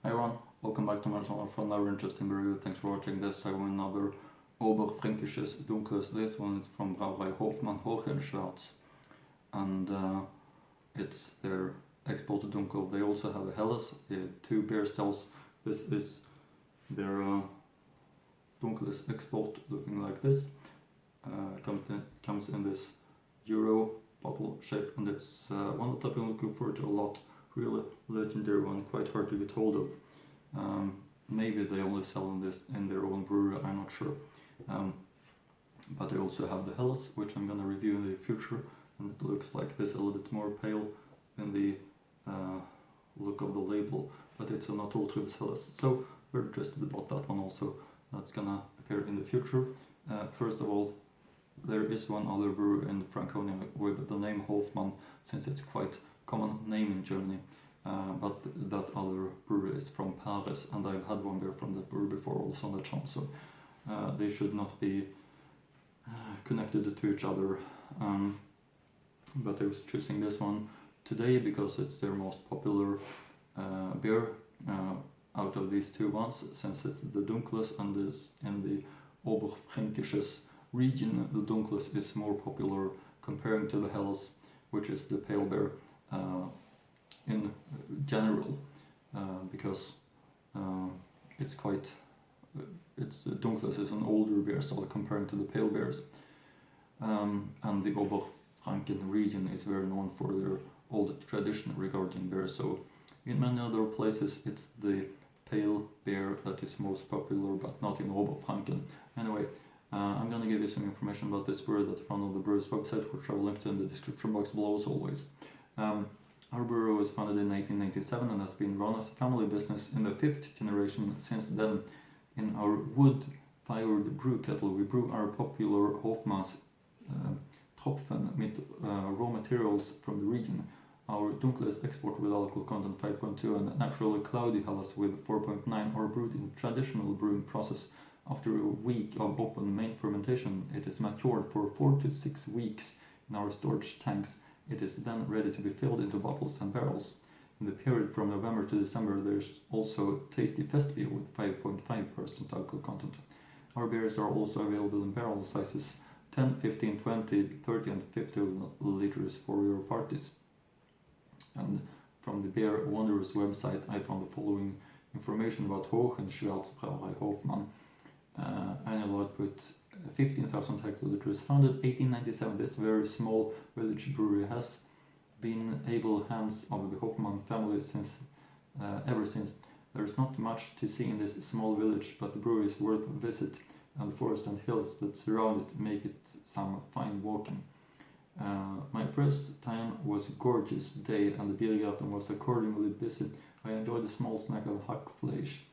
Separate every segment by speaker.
Speaker 1: Hi everyone, welcome back to my channel for another interesting review. Thanks for watching. This time another Oberfränkisches Dunkles. This one is from Brauerei Hofmann, Hohenschwärz, and it's their exported Dunkel. They also have a Helles, two beer styles. This is their Dunkel's export, looking like this. Comes in this Euro bottle shape, and it's one that I've been looking forward to a lot. Really legendary one, quite hard to get hold of. Maybe they only sell this in their own brewery, I'm not sure. But they also have the Helles, which I'm gonna review in the future, and it looks like this, a little bit more pale in the look of the label, but it's a not ultra Helles. So we're interested about that one also. That's gonna appear in the future. First of all, there is one other brewery in Franconia with the name Hofmann, since it's quite common name in Germany, but that other brewery is from Paris, and I've had one beer from that brewery before also on the channel, so they should not be connected to each other, but I was choosing this one today because it's their most popular beer out of these two ones, since it's the Dunkles and is in the Oberfränkisches region. The Dunkles is more popular comparing to the Helles, which is the pale beer in general, because Dunkles is an older beer style comparing to the pale beers, and the Oberfranken region is very known for their old tradition regarding beer. So in many other places it's the pale beer that is most popular, but not in Oberfranken. Anyway, I'm gonna give you some information about this brewery that I found on the brewer's website, which I'll link to in the description box below as always. Our brewery was founded in 1997 and has been run as a family business in the 5th generation since then. In our wood-fired brew kettle, we brew our popular Hofmann's Tropfen with raw materials from the region. Our Dunkel is export with alcohol content 5.2 and naturally cloudy Helles with 4.9 are brewed in traditional brewing process. After a week of open main fermentation, it is matured for 4 to 6 weeks in our storage tanks. It is then ready to be filled into bottles and barrels. In the period from November to December, there's also tasty fest beer with 5.5% alcohol content. Our beers are also available in barrel sizes 10, 15, 20, 30 and 50 liters for your parties. And from the Beer Wanderers website, I found the following information about Hohenschwärz Brauerei Hofmann. Annual output 15,000 hectoliters, founded 1897. This very small village brewery has been able hands of the Hofmann family ever since. There is not much to see in this small village, but the brewery is worth a visit, and the forest and hills that surround it make it some fine walking. My first time was a gorgeous day, and the Biergarten was accordingly busy. I enjoyed a small snack of hackfleisch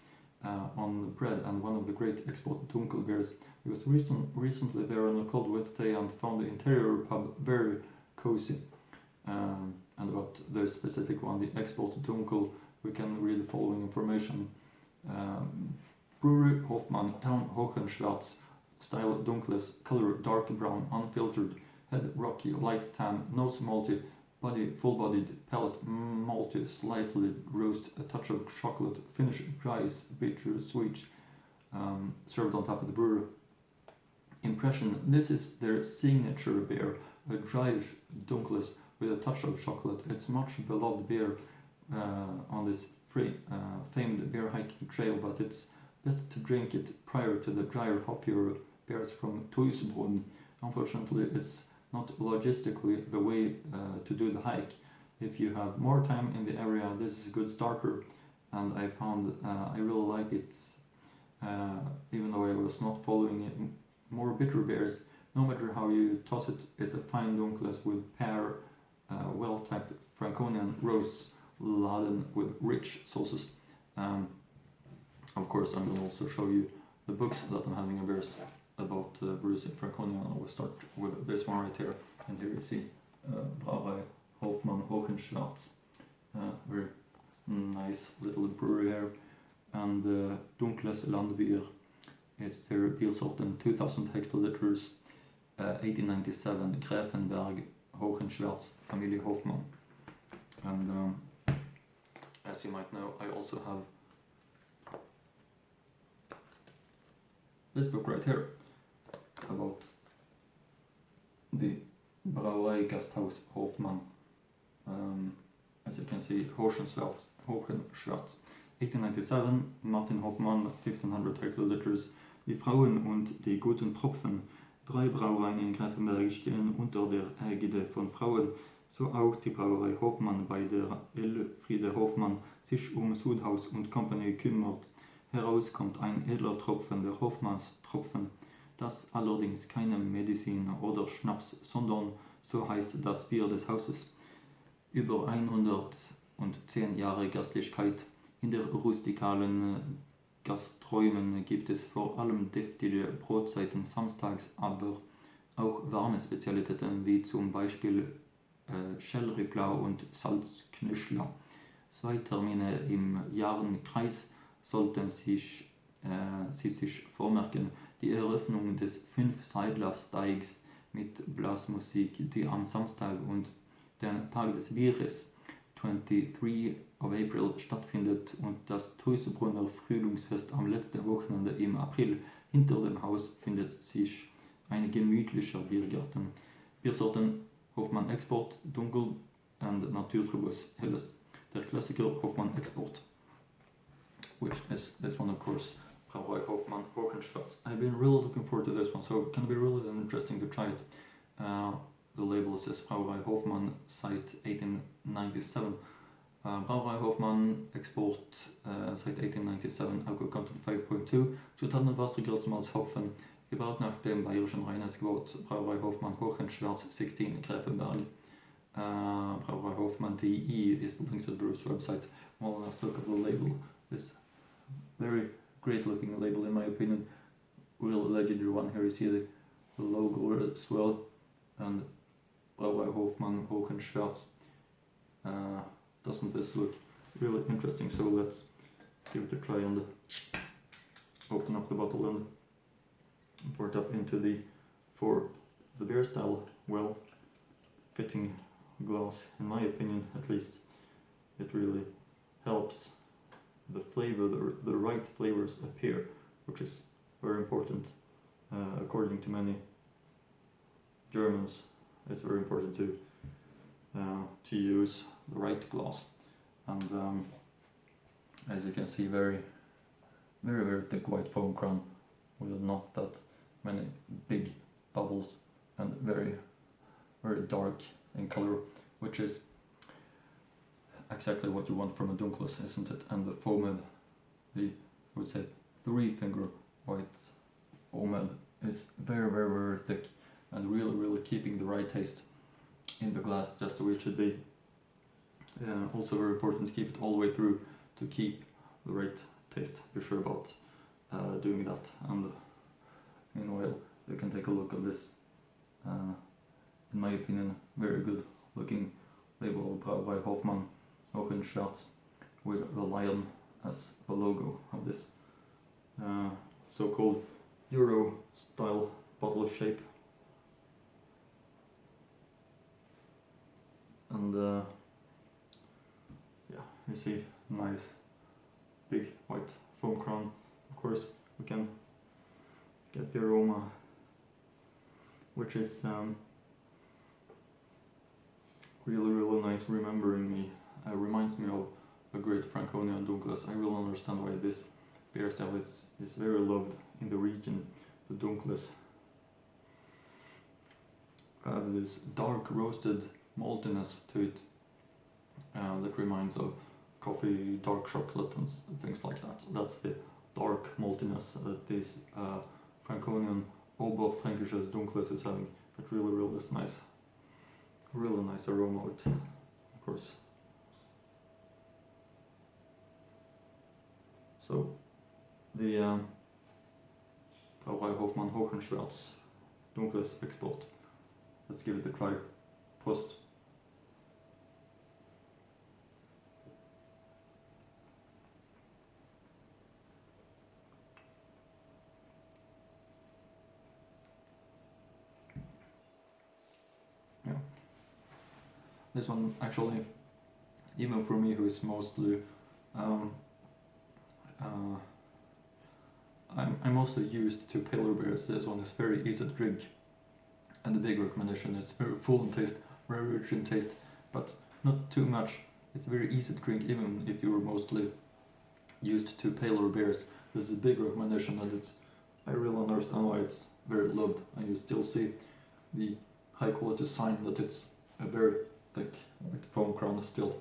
Speaker 1: on the bread and one of the great export Dunkel beers. I was recently there on a cold wet day and found the interior pub very cozy. And about the specific one, the export Dunkel, we can read the following information. Brewery Hofmann, town Hohenschwärz, style Dunkles, color dark brown, unfiltered, head rocky, light tan, nose malty, body full-bodied, palate malty, slightly roast, a touch of chocolate, finish dry, bitter, sweet, served on top of the brewer. Impression: this is their signature beer, a dryish Dunkles with a touch of chocolate. It's much beloved beer on this famed beer hiking trail, but it's best to drink it prior to the drier, hoppier beers from Tuisbrunn. Unfortunately, it's not logistically the way to do the hike. If you have more time in the area, this is a good starter, and I found I really like it, even though I was not following it. More bitter beers, no matter how you toss it, it's a fine Dunkles with pear, well-typed Franconian roasts laden with rich sauces. Of course, I'm going to also show you the books that I'm having a beers about brews in Franconia, and I will start with this one right here. And here you see Brauerei Hofmann Hohenschwärz, very nice little brewery here. And Dunkles Landbier is their beer sort in 2000 hectoliters, 1897, Gräfenberg, Hohenschwärz, Familie Hofmann. And as you might know, I also have this book right here about the Brauerei Gasthaus Hofmann. As you can see, Hohenschwärz, 1897, Martin Hofmann, 1500 Hektoliters. Die Frauen und die guten Tropfen. 3 Brauereien in Greifenberg stehen unter der Ägide von Frauen, so auch die Brauerei Hofmann, bei der Elfriede Hofmann sich Sudhaus und Company kümmert. Heraus kommt ein edler Tropfen, der Hofmannstropfen. Das allerdings keine Medizin oder Schnaps, sondern so heißt das Bier des Hauses. Über 110 Jahre Gastlichkeit. In der rustikalen Gasträumen gibt es vor allem deftige Brotzeiten samstags, aber auch warme Spezialitäten wie zum Beispiel Schellriplau und Salzknöchler. 2 Termine im Jahrenkreis sollten Sie sich vormerken. Die Eröffnung des 5-Seidler-Steigs mit Blasmusik, die am Samstag und den Tag des Bieres 23 of April stattfindet, und das Trösebrunner Frühlingsfest am letzten Wochenende im April. Hinter dem Haus findet sich ein gemütlicher Biergarten. Biersorten Hofmann Export, Dunkel and Naturtrubus Helles. Der Klassiker Hofmann Export, which is this one, of course, Brauerei Hofmann Hohenschwärz. I've been really looking forward to this one, so it can be really interesting to try it. The label says Brauerei Hofmann, site 1897. Brauerei Hofmann Export, site 1897, Alcohol content 5.2, Zutaten und Wasser, Malz, Hopfen, gebaut nach dem bayerischen Reinheitsgebot. Brauerei Hofmann Hohenschwärz, 16, Greifenberg. Brauerei Hofmann.de is the link to the brewer's website. Well, let's look at the label. This very great looking label, in my opinion. Real legendary one. Here you see the logo as well, and Brauerei Hofmann Hohenschwärz. Doesn't this look really interesting? So let's give it a try and open up the bottle and pour it up into the, for the beer style, well fitting glass. In my opinion, at least, it really helps the flavor, the right flavors appear, which is very important. According to many Germans, it's very important to use the right glass. And as you can see, very thick white foam crown with not that many big bubbles, and very dark in color, which is exactly what you want from a Dunkel, isn't it? And the foamed, I would say 3-finger white foamed, is very thick and really keeping the right taste in the glass, just the way it should be. Also very important to keep it all the way through to keep the right taste. Be sure about doing that. And meanwhile, you can take a look at this, in my opinion, very good looking label of Brauerei Hofmann Hohenschwärz, with the lion as the logo of this so-called Euro style bottle shape. And yeah, you see, nice big white foam crown. Of course, we can get the aroma, which is really nice. Reminds me of a great Franconian Dunkles. I really understand why this beer style is very loved in the region. The Dunkles have this dark roasted maltiness to it that reminds of coffee, dark chocolate and things like that. That's the dark maltiness that this Franconian Oberfrankisches Dunkles is having. It really is nice. Really nice aroma with, of course. So the Brauerei Hofmann Hohenschwärz Dunkles Export. Let's give it a try. Prost. Yeah. This one actually, even for me who is mostly I'm mostly used to paler beers. This one is very easy to drink, and the big recommendation is very full in taste, very rich in taste, but not too much. It's very easy to drink even if you're mostly used to paler beers. This is a big recommendation, and I really understand why it's very loved, and you still see the high quality sign that it's a very thick like foam crown still,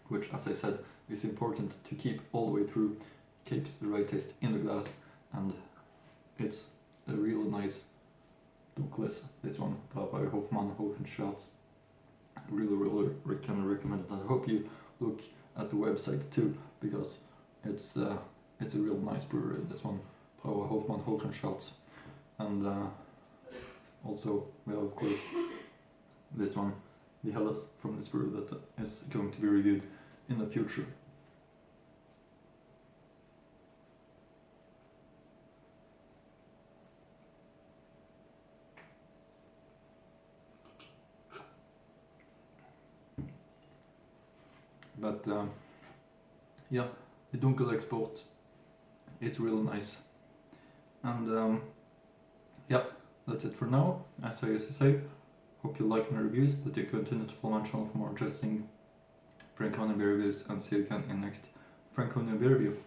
Speaker 1: which, as I said, is important to keep all the way through, keeps the right taste in the glass, and it's a really nice Dunkel. This one, Brauerei Hofmann, Hohenschwärz. Really can recommend it, and I hope you look at the website too, because it's a real nice brewery. This one, Brauerei Hofmann, Hohenschwärz, and also we have of course this one, the Helles from this brewery, that is going to be reviewed in the future. But yeah, the Dunkel export is really nice. And yeah, that's it for now. As I used to say, hope you like my reviews, that you continue to follow my channel for more interesting Franconia beer reviews, and see you again in next Franconia beer review.